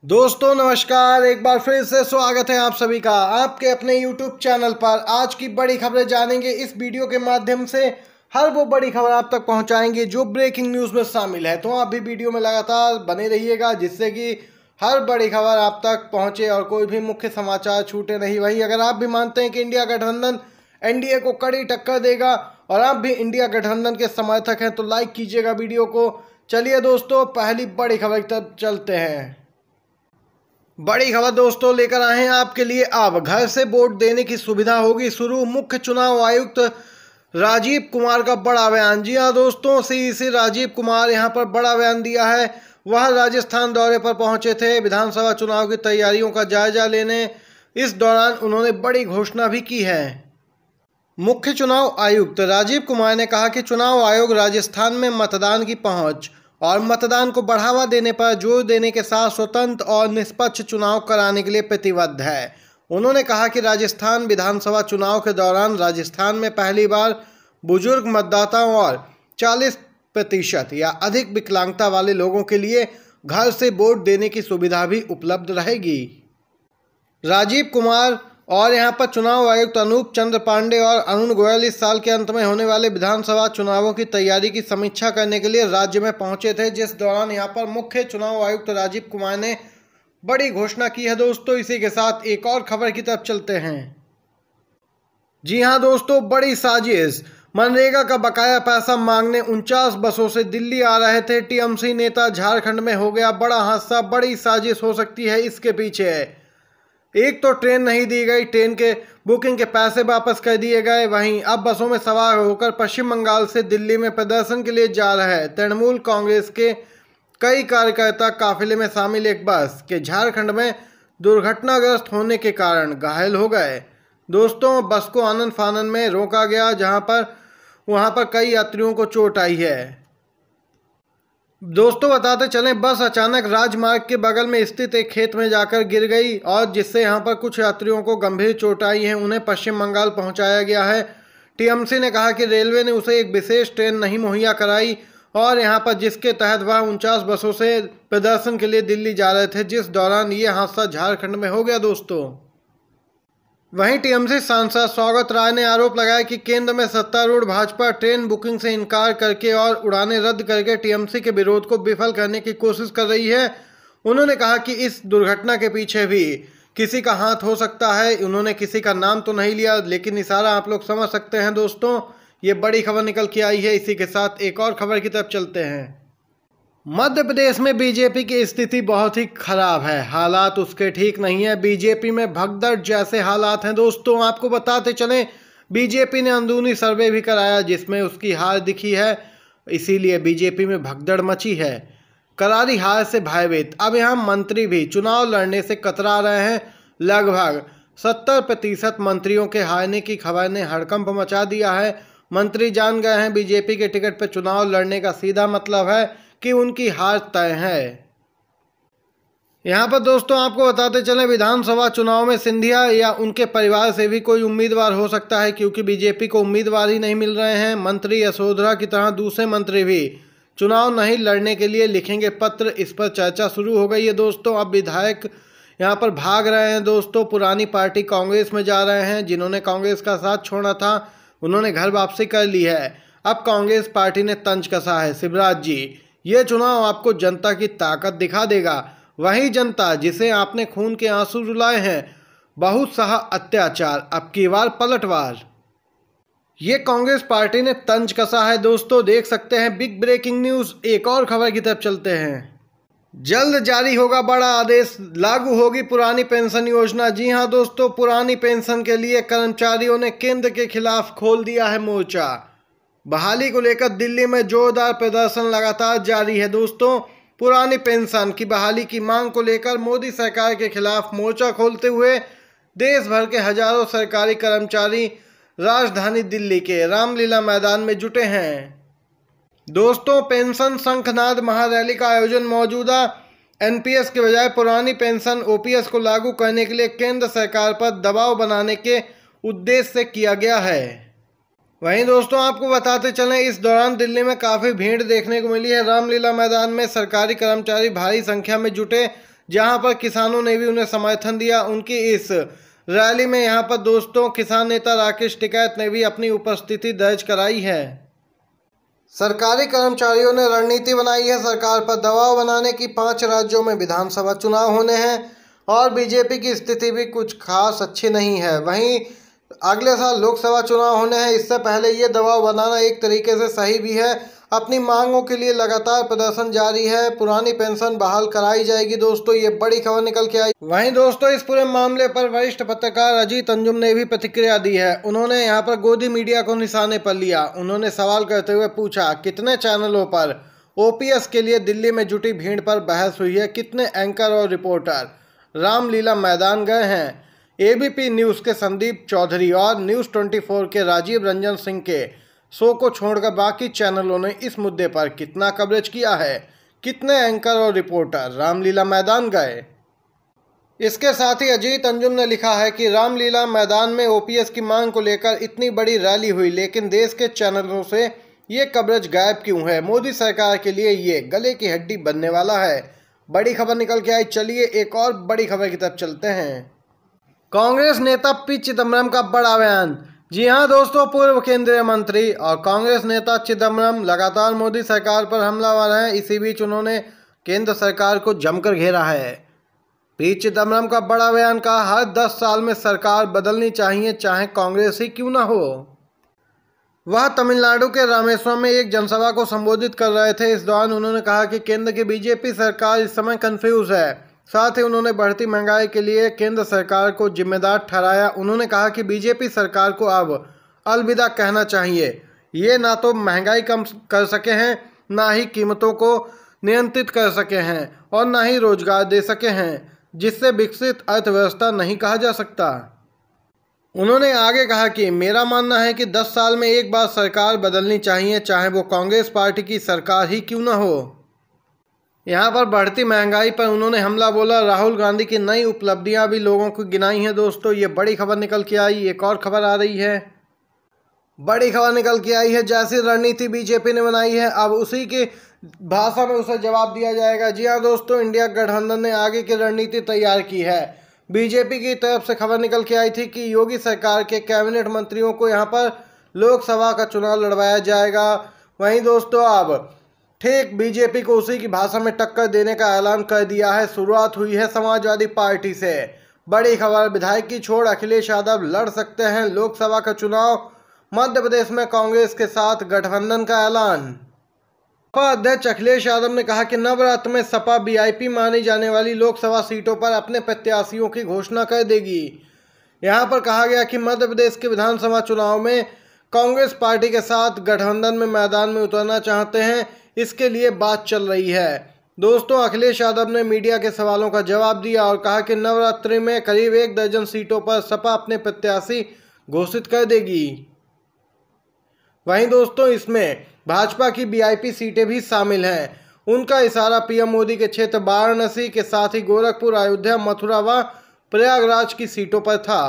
दोस्तों नमस्कार, एक बार फिर से स्वागत है आप सभी का आपके अपने YouTube चैनल पर। आज की बड़ी खबरें जानेंगे इस वीडियो के माध्यम से। हर वो बड़ी खबर आप तक पहुंचाएंगे जो ब्रेकिंग न्यूज़ में शामिल है, तो आप भी वीडियो में लगातार बने रहिएगा जिससे कि हर बड़ी खबर आप तक पहुंचे और कोई भी मुख्य समाचार छूटे नहीं। वहीं अगर आप भी मानते हैं कि इंडिया गठबंधन एनडीए को कड़ी टक्कर देगा और आप भी इंडिया गठबंधन के समर्थक हैं तो लाइक कीजिएगा वीडियो को। चलिए दोस्तों, पहली बड़ी खबर की तरफ चलते हैं। बड़ी खबर दोस्तों लेकर आए हैं आपके लिए। अब घर से वोट देने की सुविधा होगी शुरू। मुख्य चुनाव आयुक्त राजीव कुमार का बड़ा बयान। जी हां दोस्तों, सीईसी राजीव कुमार यहां पर बड़ा बयान दिया है। वह राजस्थान दौरे पर पहुंचे थे विधानसभा चुनाव की तैयारियों का जायजा लेने। इस दौरान उन्होंने बड़ी घोषणा भी की है। मुख्य चुनाव आयुक्त राजीव कुमार ने कहा कि चुनाव आयोग राजस्थान में मतदान की पहुंच और मतदान को बढ़ावा देने पर जोर देने के साथ स्वतंत्र और निष्पक्ष चुनाव कराने के लिए प्रतिबद्ध है। उन्होंने कहा कि राजस्थान विधानसभा चुनाव के दौरान राजस्थान में पहली बार बुजुर्ग मतदाताओं और 40% या अधिक विकलांगता वाले लोगों के लिए घर से वोट देने की सुविधा भी उपलब्ध रहेगी। राजीव कुमार और यहां पर चुनाव आयुक्त अनूप चंद्र पांडे और अरुण गोयल इस साल के अंत में होने वाले विधानसभा चुनावों की तैयारी की समीक्षा करने के लिए राज्य में पहुंचे थे, जिस दौरान यहां पर मुख्य चुनाव आयुक्त राजीव कुमार ने बड़ी घोषणा की है। दोस्तों इसी के साथ एक और खबर की तरफ चलते हैं। जी हां दोस्तों, बड़ी साजिश। मनरेगा का बकाया पैसा मांगने 49 बसों से दिल्ली आ रहे थे टीएमसी नेता, झारखंड में हो गया बड़ा हादसा। बड़ी साजिश हो सकती है इसके पीछे। एक तो ट्रेन नहीं दी गई, ट्रेन के बुकिंग के पैसे वापस कर दिए गए। वहीं अब बसों में सवार होकर पश्चिम बंगाल से दिल्ली में प्रदर्शन के लिए जा रहे हैं तृणमूल कांग्रेस के कई कार्यकर्ता। काफिले में शामिल एक बस के झारखंड में दुर्घटनाग्रस्त होने के कारण घायल हो गए। दोस्तों बस को आनन फानन में रोका गया, वहां पर कई यात्रियों को चोट आई है। दोस्तों बताते चलें, बस अचानक राजमार्ग के बगल में स्थित एक खेत में जाकर गिर गई और जिससे यहां पर कुछ यात्रियों को गंभीर चोट आई है। उन्हें पश्चिम बंगाल पहुंचाया गया है। टीएमसी ने कहा कि रेलवे ने उसे एक विशेष ट्रेन नहीं मुहैया कराई और यहां पर जिसके तहत वह 49 बसों से प्रदर्शन के लिए दिल्ली जा रहे थे, जिस दौरान ये हादसा झारखंड में हो गया। दोस्तों वहीं टीएमसी सांसद सौगत राय ने आरोप लगाया कि केंद्र में सत्तारूढ़ भाजपा ट्रेन बुकिंग से इनकार करके और उड़ानें रद्द करके टीएमसी के विरोध को विफल करने की कोशिश कर रही है। उन्होंने कहा कि इस दुर्घटना के पीछे भी किसी का हाथ हो सकता है। उन्होंने किसी का नाम तो नहीं लिया, लेकिन इशारा आप लोग समझ सकते हैं। दोस्तों ये बड़ी खबर निकल के आई है। इसी के साथ एक और खबर की तरफ चलते हैं। मध्य प्रदेश में बीजेपी की स्थिति बहुत ही खराब है, हालात उसके ठीक नहीं है। बीजेपी में भगदड़ जैसे हालात हैं। दोस्तों आपको बताते चलें, बीजेपी ने अंदरूनी सर्वे भी कराया जिसमें उसकी हार दिखी है, इसीलिए बीजेपी में भगदड़ मची है। करारी हार से भयभीत अब यहाँ मंत्री भी चुनाव लड़ने से कतरा रहे हैं। लगभग 70% मंत्रियों के हारने की खबर ने हड़कंप मचा दिया है। मंत्री जान गए हैं बीजेपी के टिकट पर चुनाव लड़ने का सीधा मतलब है कि उनकी हार तय है। यहाँ पर दोस्तों आपको बताते चलें, विधानसभा चुनाव में सिंधिया या उनके परिवार से भी कोई उम्मीदवार हो सकता है, क्योंकि बीजेपी को उम्मीदवार ही नहीं मिल रहे हैं। मंत्री यशोधरा की तरह दूसरे मंत्री भी चुनाव नहीं लड़ने के लिए लिखेंगे पत्र, इस पर चर्चा शुरू हो गई है। दोस्तों अब विधायक यहाँ पर भाग रहे हैं। दोस्तों पुरानी पार्टी कांग्रेस में जा रहे हैं। जिन्होंने कांग्रेस का साथ छोड़ा था उन्होंने घर वापसी कर ली है। अब कांग्रेस पार्टी ने तंज कसा है। शिवराज जी, ये चुनाव आपको जनता की ताकत दिखा देगा। वही जनता जिसे आपने खून के आंसू रुलाए हैं, बहुत सहा अत्याचार, अब की बार पलटवार, ये कांग्रेस पार्टी ने तंज कसा है। दोस्तों देख सकते हैं बिग ब्रेकिंग न्यूज। एक और खबर की तरफ चलते हैं। जल्द जारी होगा बड़ा आदेश, लागू होगी पुरानी पेंशन योजना। जी हां दोस्तों, पुरानी पेंशन के लिए कर्मचारियों ने केंद्र के खिलाफ खोल दिया है मोर्चा। बहाली को लेकर दिल्ली में जोरदार प्रदर्शन लगातार जारी है। दोस्तों पुरानी पेंशन की बहाली की मांग को लेकर मोदी सरकार के खिलाफ मोर्चा खोलते हुए देश भर के हजारों सरकारी कर्मचारी राजधानी दिल्ली के रामलीला मैदान में जुटे हैं। दोस्तों पेंशन शंखनाद महारैली का आयोजन मौजूदा एनपीएस के बजाय पुरानी पेंशन ओपीएस को लागू करने के लिए केंद्र सरकार पर दबाव बनाने के उद्देश्य से किया गया है। वहीं दोस्तों आपको बताते चलें, इस दौरान दिल्ली में काफ़ी भीड़ देखने को मिली है। रामलीला मैदान में सरकारी कर्मचारी भारी संख्या में जुटे, जहां पर किसानों ने भी उन्हें समर्थन दिया। उनकी इस रैली में यहां पर दोस्तों किसान नेता राकेश टिकैत ने भी अपनी उपस्थिति दर्ज कराई है। सरकारी कर्मचारियों ने रणनीति बनाई है सरकार पर दबाव बनाने की। 5 राज्यों में विधानसभा चुनाव होने हैं और बीजेपी की स्थिति भी कुछ खास अच्छी नहीं है। वहीं अगले साल लोकसभा चुनाव होने हैं, इससे पहले ये दबाव बनाना एक तरीके से सही भी है। अपनी मांगों के लिए लगातार प्रदर्शन जारी है। पुरानी पेंशन बहाल कराई जाएगी। दोस्तों ये बड़ी खबर निकल के आई। वहीं दोस्तों इस पूरे मामले पर वरिष्ठ पत्रकार अजीत अंजुम ने भी प्रतिक्रिया दी है। उन्होंने यहां पर गोदी मीडिया को निशाने पर लिया। उन्होंने सवाल करते हुए पूछा, कितने चैनलों पर ओपीएस के लिए दिल्ली में जुटी भीड़ पर बहस हुई है? कितने एंकर और रिपोर्टर रामलीला मैदान गए हैं? एबीपी न्यूज़ के संदीप चौधरी और न्यूज़ 24 के राजीव रंजन सिंह के शो को छोड़कर बाकी चैनलों ने इस मुद्दे पर कितना कवरेज किया है? कितने एंकर और रिपोर्टर रामलीला मैदान गए? इसके साथ ही अजीत अंजुम ने लिखा है कि रामलीला मैदान में ओपीएस की मांग को लेकर इतनी बड़ी रैली हुई, लेकिन देश के चैनलों से ये कवरेज गायब क्यों है? मोदी सरकार के लिए ये गले की हड्डी बनने वाला है। बड़ी खबर निकल के आई। चलिए एक और बड़ी खबर की तरफ चलते हैं। कांग्रेस नेता पी चिदम्बरम का बड़ा बयान। जी हां दोस्तों, पूर्व केंद्रीय मंत्री और कांग्रेस नेता चिदम्बरम लगातार मोदी सरकार पर हमलावर हैं। इसी बीच उन्होंने केंद्र सरकार को जमकर घेरा है। पी चिदम्बरम का बड़ा बयान कहा, हर 10 साल में सरकार बदलनी चाहिए, चाहे कांग्रेस ही क्यों ना हो। वह तमिलनाडु के रामेश्वरम में एक जनसभा को संबोधित कर रहे थे। इस दौरान उन्होंने कहा कि केंद्र की बीजेपी सरकार इस समय कंफ्यूज है। साथ ही उन्होंने बढ़ती महंगाई के लिए केंद्र सरकार को जिम्मेदार ठहराया। उन्होंने कहा कि बीजेपी सरकार को अब अलविदा कहना चाहिए। ये ना तो महंगाई कम कर सके हैं, ना ही कीमतों को नियंत्रित कर सके हैं और ना ही रोजगार दे सके हैं, जिससे विकसित अर्थव्यवस्था नहीं कहा जा सकता। उन्होंने आगे कहा कि मेरा मानना है कि 10 साल में एक बार सरकार बदलनी चाहिए, चाहे वो कांग्रेस पार्टी की सरकार ही क्यों ना हो। यहाँ पर बढ़ती महंगाई पर उन्होंने हमला बोला। राहुल गांधी की नई उपलब्धियां भी लोगों को गिनाई हैं। दोस्तों ये बड़ी खबर निकल के आई। एक और खबर आ रही है। बड़ी खबर निकल के आई है, जैसी रणनीति बीजेपी ने बनाई है अब उसी की भाषा में उसे जवाब दिया जाएगा। जी हाँ दोस्तों, इंडिया गठबंधन ने आगे की रणनीति तैयार की है। बीजेपी की तरफ से खबर निकल के आई थी कि योगी सरकार के कैबिनेट मंत्रियों को यहाँ पर लोकसभा का चुनाव लड़वाया जाएगा। वहीं दोस्तों अब ठीक बीजेपी को उसी की भाषा में टक्कर देने का ऐलान कर दिया है। शुरुआत हुई है समाजवादी पार्टी से। बड़ी खबर, विधायक की छोड़ अखिलेश यादव लड़ सकते हैं लोकसभा का चुनाव। मध्य प्रदेश में कांग्रेस के साथ गठबंधन का ऐलान। सपा अध्यक्ष अखिलेश यादव ने कहा कि नवरात्र में सपा वीआईपी मानी जाने वाली लोकसभा सीटों पर अपने प्रत्याशियों की घोषणा कर देगी। यहां पर कहा गया कि मध्य प्रदेश के विधानसभा चुनाव में कांग्रेस पार्टी के साथ गठबंधन में मैदान में उतरना चाहते हैं, इसके लिए बात चल रही है। दोस्तों अखिलेश यादव ने मीडिया के सवालों का जवाब दिया और कहा कि नवरात्रि में करीब 1 दर्जन सीटों पर सपा अपने प्रत्याशी घोषित कर देगी। वहीं दोस्तों इसमें भाजपा की वीआईपी सीटें भी शामिल हैं। उनका इशारा पीएम मोदी के क्षेत्र वाराणसी के साथ ही गोरखपुर, अयोध्या, मथुरा व प्रयागराज की सीटों पर था।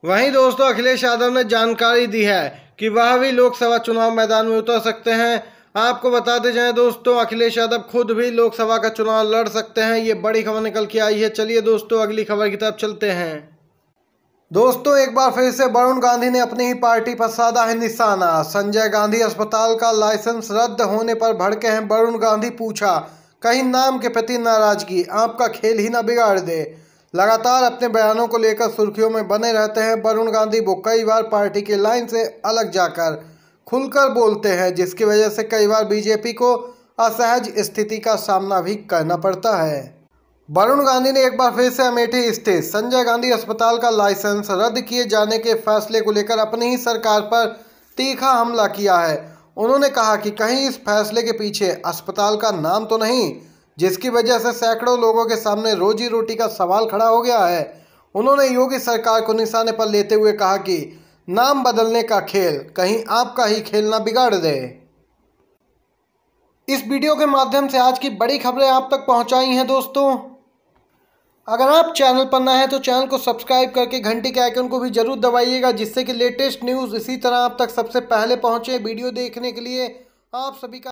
वहीं दोस्तों अखिलेश यादव ने जानकारी दी है कि वह भी लोकसभा चुनाव मैदान में उतर सकते हैं। आपको बताते जाएं दोस्तों, अखिलेश यादव खुद भी लोकसभा का चुनाव लड़ सकते हैं। ये बड़ी खबर निकल के आई है। चलिए दोस्तों अगली खबर की तरफ चलते हैं। दोस्तों एक बार फिर से वरुण गांधी ने अपनी ही पार्टी पर साधा है निशाना। संजय गांधी अस्पताल का लाइसेंस रद्द होने पर भड़के हैं वरुण गांधी। पूछा, कहीं नाम के प्रति नाराजगी आपका खेल ही ना बिगाड़ दे। लगातार अपने बयानों को लेकर सुर्खियों में बने रहते हैं वरुण गांधी। वो कई बार पार्टी के लाइन से अलग जाकर खुलकर बोलते हैं, जिसकी वजह से कई बार बीजेपी को असहज स्थिति का सामना भी करना पड़ता है। वरुण गांधी ने एक बार फिर से अमेठी स्थित संजय गांधी अस्पताल का लाइसेंस रद्द किए जाने के फैसले को लेकर अपनी ही सरकार पर तीखा हमला किया है। उन्होंने कहा कि कहीं इस फैसले के पीछे अस्पताल का नाम तो नहीं, जिसकी वजह से सैकड़ों लोगों के सामने रोजी रोटी का सवाल खड़ा हो गया है। उन्होंने योगी सरकार को निशाने पर लेते हुए कहा कि नाम बदलने का खेल कहीं आपका ही खेल ना बिगाड़ दे। इस वीडियो के माध्यम से आज की बड़ी खबरें आप तक पहुंचाई हैं। दोस्तों अगर आप चैनल पर नए हैं तो चैनल को सब्सक्राइब करके घंटी के आइकन को भी जरूर दबाइएगा, जिससे कि लेटेस्ट न्यूज़ इसी तरह आप तक सबसे पहले पहुंचे। वीडियो देखने के लिए आप सभी का